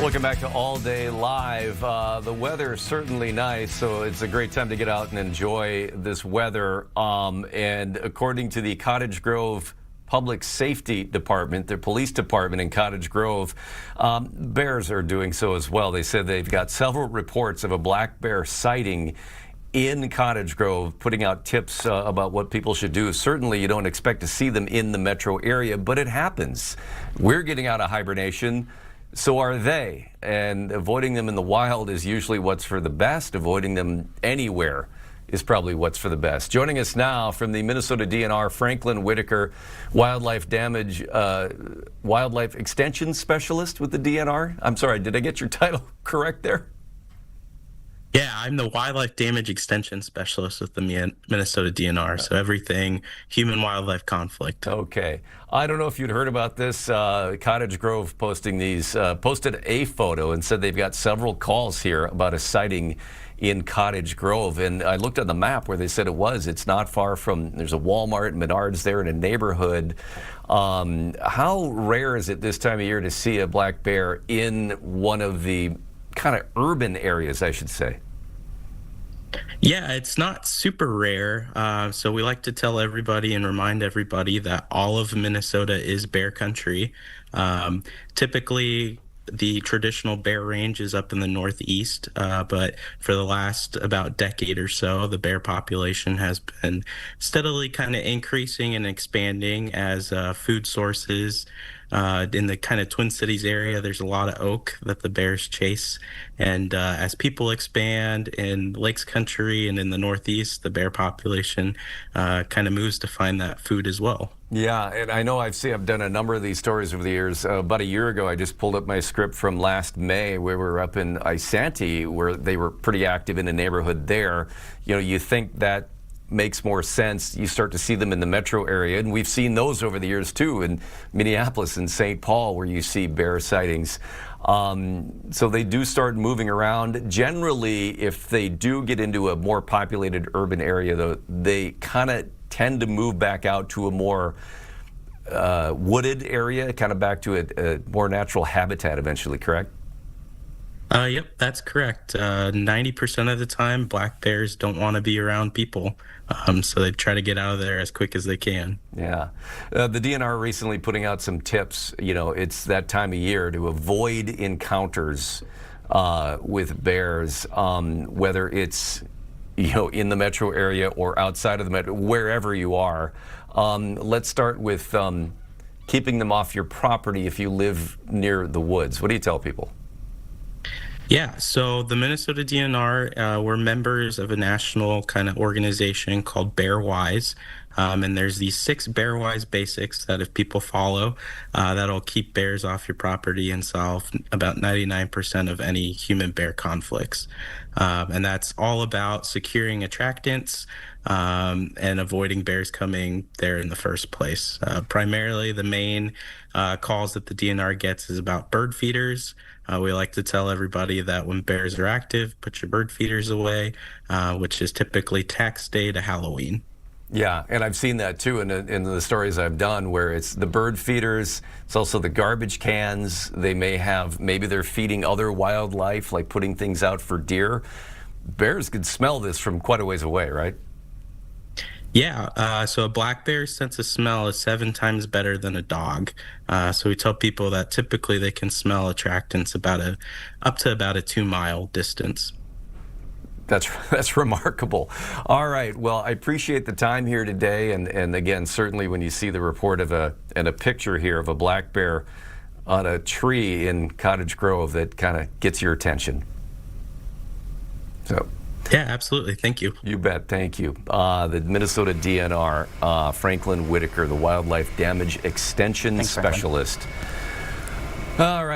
Welcome back to All Day Live. The weather is certainly nice, so it's a great time to get out and enjoy this weather. And according to the Cottage Grove Public Safety Department, their police department in Cottage Grove, bears are doing so as well. They said they've got several reports of a black bear sighting in Cottage Grove, putting out tips about what people should do. Certainly, you don't expect to see them in the metro area, but it happens. We're getting out of hibernation. So are they, and avoiding them in the wild is usually what's for the best. Avoiding them anywhere is probably what's for the best. Joining us now from the Minnesota DNR, Franklin Whittaker, wildlife extension specialist with the DNR. I'm sorry, did I get your title correct there? Yeah, I'm the wildlife damage extension specialist with the Minnesota DNR, so everything human-wildlife conflict. Okay. I don't know if you'd heard about this. Cottage Grove posted a photo and said they've got several calls here about a sighting in Cottage Grove. And I looked on the map where they said it was. It's not far from, there's a Walmart, Menards there in a neighborhood. How rare is it this time of year to see a black bear in one of the kind of urban areas, I should say? Yeah, it's not super rare. So we like to tell everybody and remind everybody that all of Minnesota is bear country. Typically, the traditional bear range is up in the northeast, but for the last about decade or so, the bear population has been steadily kind of increasing and expanding as food sources. In the kind of Twin Cities area, there's a lot of oak that the bears chase. And as people expand in Lakes Country and in the Northeast, the bear population kind of moves to find that food as well. Yeah, and I know I've done a number of these stories over the years. About a year ago, I just pulled up my script from last May where we were up in Isanti, where they were pretty active in a neighborhood there. You know, you think that makes more sense. You start to see them in the metro area, and we've seen those over the years too in Minneapolis and St. Paul, where you see bear sightings. So they do start moving around. Generally, if they do get into a more populated urban area, though, they kind of tend to move back out to a more wooded area, kind of back to a more natural habitat eventually, correct? Yep, that's correct. 90% of the time, black bears don't want to be around people, so they try to get out of there as quick as they can. Yeah. The DNR recently putting out some tips. You know, it's that time of year to avoid encounters with bears, whether it's, you know, in the metro area or outside of the metro, wherever you are. Let's start with keeping them off your property if you live near the woods. What do you tell people? Yeah, so the Minnesota DNR, we're members of a national kind of organization called Bear Wise. And there's these 6 Bear Wise basics that if people follow, that'll keep bears off your property and solve about 99% of any human-bear conflicts. And that's all about securing attractants and avoiding bears coming there in the first place. Primarily, the main calls that the DNR gets is about bird feeders. We like to tell everybody that when bears are active, put your bird feeders away, which is typically tax day to Halloween. Yeah, and I've seen that too in the stories I've done, where it's the bird feeders, it's also the garbage cans. They maybe they're feeding other wildlife, like putting things out for deer. Bears could smell this from quite a ways away, right? Yeah, so a black bear's sense of smell is 7 times better than a dog. So we tell people that typically they can smell attractants up to about a 2-mile distance. That's remarkable. All right. Well, I appreciate the time here today, and again, certainly when you see the report of a picture here of a black bear on a tree in Cottage Grove, that kind of gets your attention. So. Yeah, absolutely. Thank you. You bet. Thank you. The Minnesota DNR, Franklin Whittaker, the wildlife damage extension specialist. All right.